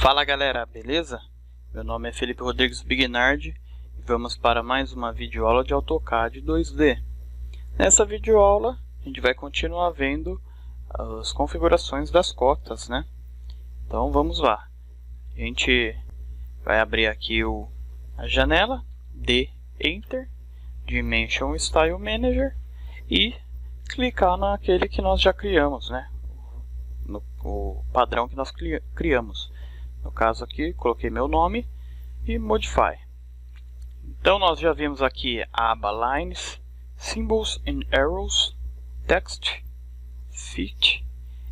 Fala galera, beleza? Meu nome é Felipe Rodrigues Bignardi e vamos para mais uma videoaula de AutoCAD 2D. Nessa videoaula a gente vai continuar vendo as configurações das cotas, né? Então vamos lá. A gente vai abrir aqui a janela de Enter, Dimension Style Manager e clicar naquele que nós já criamos, né? O padrão que nós criamos. No caso aqui, coloquei meu nome e Modify. Então nós já vimos aqui a aba Lines, Symbols and Arrows, Text, Fit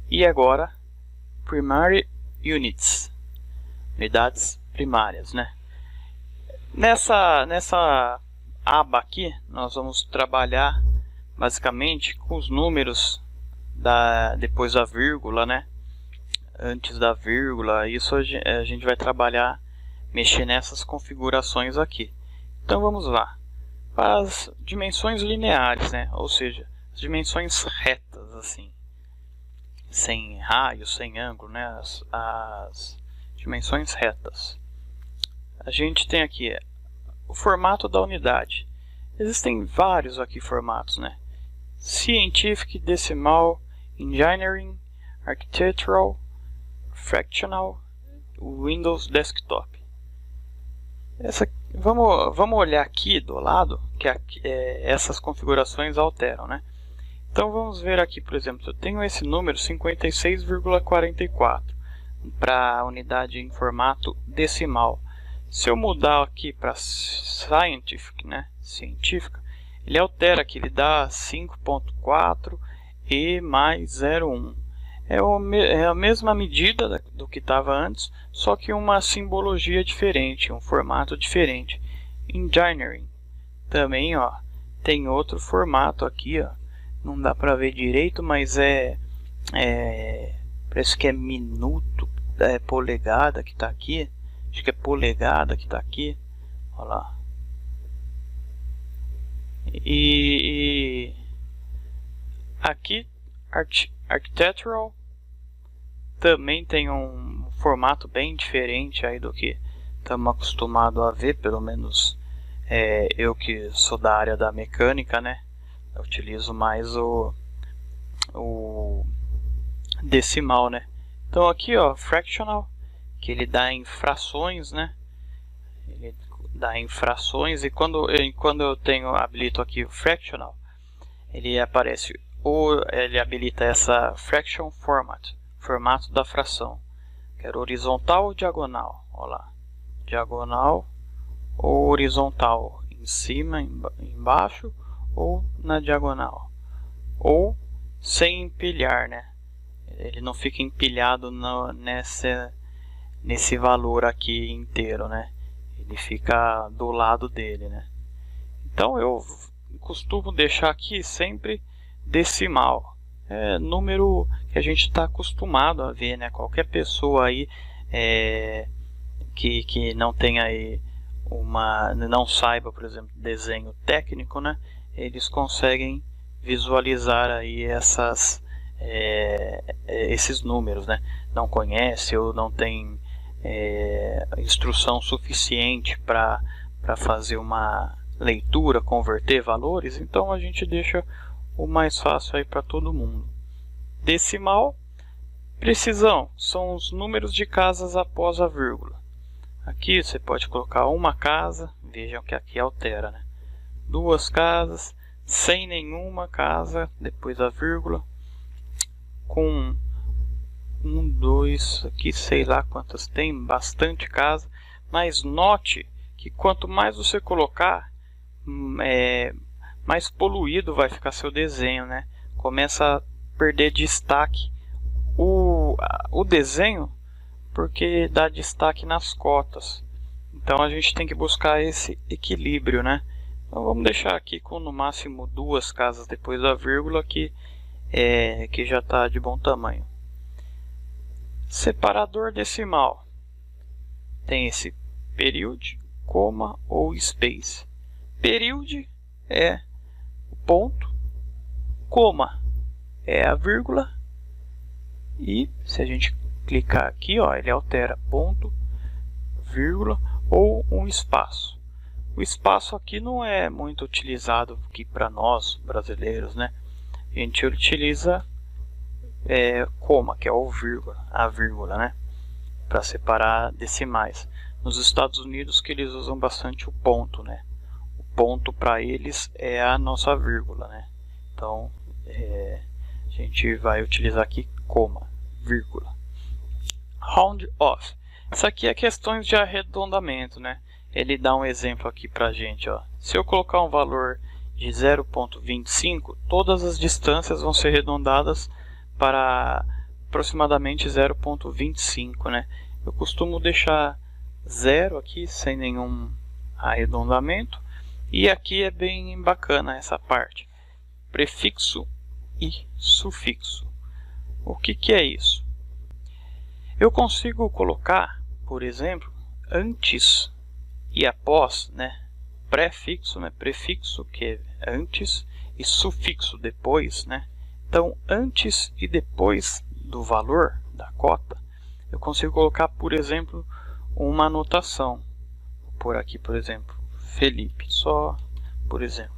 e agora Primary Units, unidades primárias, né? Nessa aba aqui nós vamos trabalhar basicamente com os números depois da vírgula, né? Antes da vírgula, isso a gente vai trabalhar, mexer nessas configurações aqui. Então vamos lá, para as dimensões lineares, né? Ou seja, as dimensões retas, assim, sem raio, sem ângulo, né? As dimensões retas. A gente tem aqui o formato da unidade. Existem vários aqui formatos, né? Scientific, Decimal, Engineering, Architectural, Fractional, Windows Desktop. Vamos olhar aqui do lado que essas configurações alteram, né? Então vamos ver aqui, por exemplo, eu tenho esse número 56,44 para a unidade em formato decimal. Se eu mudar aqui para Scientific, né? Científica, ele altera aqui, ele dá 5.4 e mais 0,1. É a mesma medida do que estava antes, só que uma simbologia diferente, um formato diferente. Engineering também, ó, tem outro formato aqui, ó. Não dá para ver direito, mas parece que é minuto, polegada que está aqui. Acho que é polegada que está aqui. Olha lá. E aqui Architectural também tem um formato bem diferente aí do que estamos acostumados a ver, pelo menos eu que sou da área da mecânica, né? Eu utilizo mais o decimal, né? Então aqui, ó, fractional, que ele dá em frações, né? Ele dá em frações, e quando eu habilito aqui o fractional, ele aparece, ou ele habilita essa fraction format, formato da fração. Quero horizontal ou diagonal? Olha lá, diagonal ou horizontal, em cima, embaixo ou na diagonal, ou sem empilhar, né? Ele não fica empilhado nesse valor aqui inteiro, né? Ele fica do lado dele, né? Então eu costumo deixar aqui sempre decimal. É número que a gente está acostumado a ver, né? Qualquer pessoa aí que não tenha aí não saiba, por exemplo, desenho técnico, né? Eles conseguem visualizar aí esses números, né? Não conhece ou não tem instrução suficiente para fazer uma leitura, converter valores, então a gente deixa o mais fácil aí para todo mundo. Decimal, precisão, são os números de casas após a vírgula. Aqui você pode colocar uma casa, vejam que aqui altera, né? Duas casas, sem nenhuma casa depois da vírgula, com 1, 2, aqui sei lá quantas tem, bastante casa, mas note que quanto mais você colocar, mais poluído vai ficar seu desenho, né? Começa a perder destaque o desenho, porque dá destaque nas cotas. Então a gente tem que buscar esse equilíbrio, né? Então vamos deixar aqui com no máximo 2 casas depois da vírgula, que já está de bom tamanho. Separador decimal tem esse period, coma ou space. Period é o ponto, coma é a vírgula, e se a gente clicar aqui, ó, ele altera ponto, vírgula ou um espaço. O espaço aqui não é muito utilizado aqui para nós brasileiros, né? A gente utiliza coma, que é o vírgula, a vírgula, né? Para separar decimais. Nos Estados Unidos que eles usam bastante o ponto, né? O ponto para eles é a nossa vírgula, né? Então a gente vai utilizar aqui coma, vírgula. Round off. Isso aqui é questões de arredondamento, né? Ele dá um exemplo aqui pra gente, ó. Se eu colocar um valor de 0,25, todas as distâncias vão ser arredondadas para aproximadamente 0,25, né? Eu costumo deixar 0 aqui sem nenhum arredondamento, e aqui é bem bacana essa parte. Prefixo e sufixo. O que é isso? Eu consigo colocar, por exemplo, antes e após, né? Prefixo, né? Prefixo, que é antes, e sufixo, depois, né? Então, antes e depois do valor da cota, eu consigo colocar, por exemplo, uma anotação. Vou pôr aqui, por exemplo, Felipe, só por exemplo,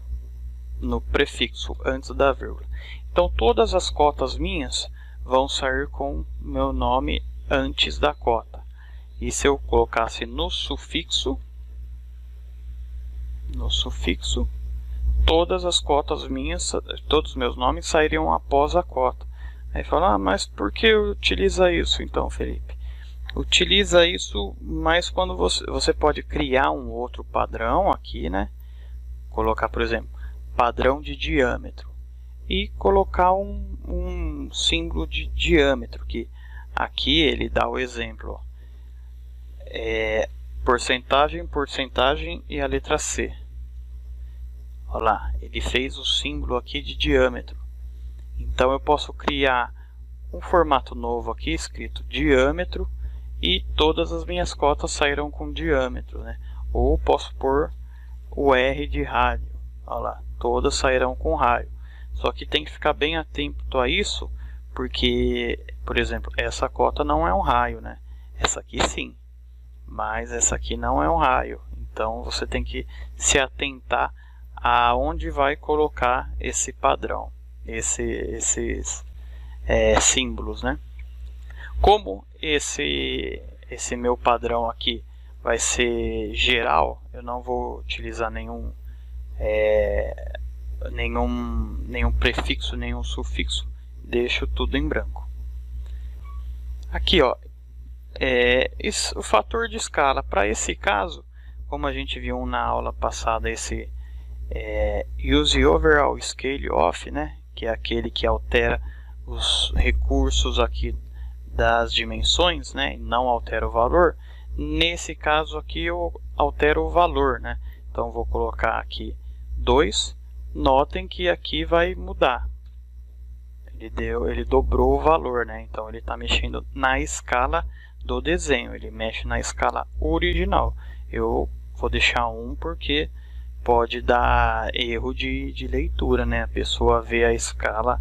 no prefixo, antes da vírgula. Então, todas as cotas minhas vão sair com meu nome antes da cota. E se eu colocasse no sufixo, todas as cotas minhas, todos os meus nomes sairiam após a cota. Aí fala, mas por que utiliza isso então, Felipe? Utiliza isso mais quando você pode criar um outro padrão aqui, né? Colocar, por exemplo, padrão de diâmetro. E colocar um símbolo de diâmetro, que aqui ele dá o exemplo, porcentagem, porcentagem e a letra C. Olha lá, ele fez o símbolo aqui de diâmetro. Então eu posso criar um formato novo aqui, escrito diâmetro, e todas as minhas cotas sairão com diâmetro, né? Ou posso pôr o R de rádio. Olha lá, todas sairão com raio. Só que tem que ficar bem atento a isso, porque, por exemplo, essa cota não é um raio, né? Essa aqui sim, mas essa aqui não é um raio. Então você tem que se atentar aonde vai colocar esse padrão, esses símbolos, né? Como esse meu padrão aqui vai ser geral, eu não vou utilizar nenhum prefixo, nenhum sufixo, deixo tudo em branco. Aqui, ó, o fator de escala. Para esse caso, como a gente viu na aula passada, esse use overall scale off, né, que é aquele que altera os recursos aqui das dimensões, né, e não altera o valor. Nesse caso aqui eu altero o valor, né? Então vou colocar aqui 2. Notem que aqui vai mudar. Ele dobrou o valor, né? Então ele está mexendo na escala do desenho. Ele mexe na escala original. Eu vou deixar 1 porque pode dar erro de leitura, né? A pessoa vê a escala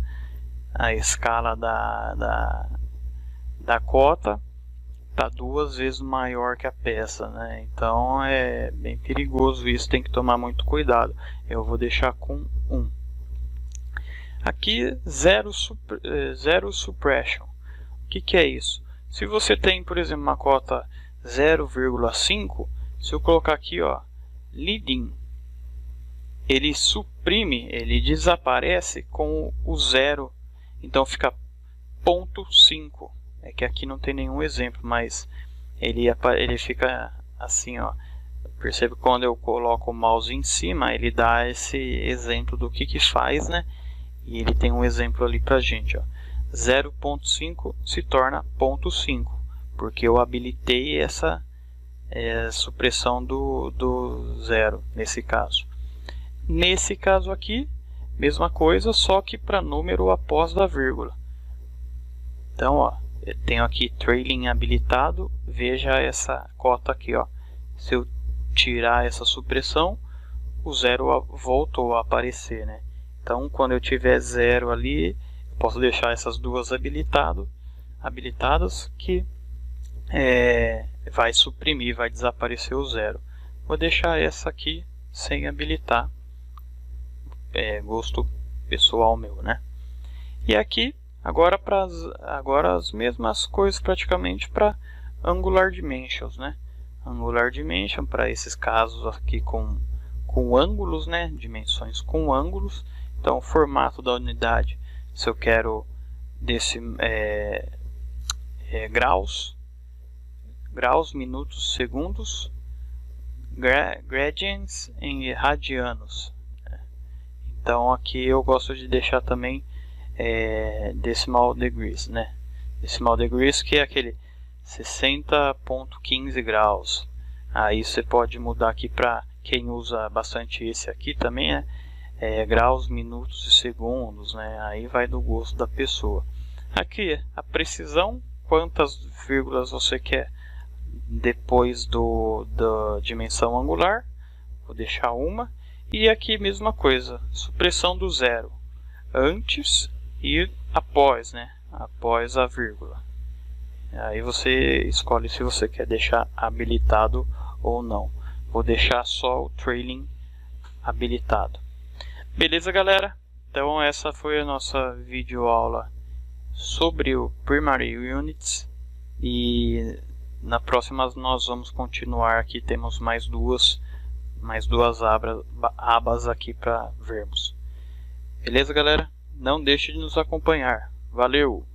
da cota está 2 vezes maior que a peça, né? Então é bem perigoso isso, tem que tomar muito cuidado. Eu vou deixar com 1. Aqui zero suppression. O que é isso? Se você tem, por exemplo, uma cota 0,5, se eu colocar aqui, ó, leading, ele suprime, ele desaparece com o 0, então fica 0,5. É que aqui não tem nenhum exemplo, mas ele fica assim, ó. Percebe que quando eu coloco o mouse em cima, ele dá esse exemplo do que faz, né? E ele tem um exemplo ali pra gente, ó. 0,5 se torna 0,5, porque eu habilitei essa supressão do 0 nesse caso. Nesse caso aqui, mesma coisa, só que para número após da vírgula. Então, ó, eu tenho aqui trailing habilitado. Veja essa cota aqui, ó. Se eu tirar essa supressão, o 0 voltou a aparecer, né? Então, quando eu tiver 0 ali, eu posso deixar essas duas habilitado. habilitadas que vai suprimir, vai desaparecer o zero. Vou deixar essa aqui sem habilitar, gosto pessoal meu, né? E aqui agora as mesmas coisas praticamente para Angular Dimensions, né? Angular Dimension para esses casos aqui com ângulos, né? Dimensões com ângulos. Então o formato da unidade, se eu quero graus, minutos, segundos, gradients em radianos. Então aqui eu gosto de deixar também decimal degrees, né? Decimal degrees, que é aquele 60.15 graus. Aí você pode mudar aqui para quem usa bastante esse aqui também, né? Graus, minutos e segundos, né? Aí vai do gosto da pessoa. Aqui a precisão, quantas vírgulas você quer depois da dimensão angular, vou deixar uma. E aqui mesma coisa, supressão do zero, antes e após, né? Após a vírgula. Aí você escolhe se você quer deixar habilitado ou não. Vou deixar só o trailing habilitado. Beleza, galera? Então essa foi a nossa videoaula sobre o Primary Units. E na próxima nós vamos continuar aqui. Temos mais duas abas aqui para vermos. Beleza, galera? Não deixe de nos acompanhar. Valeu!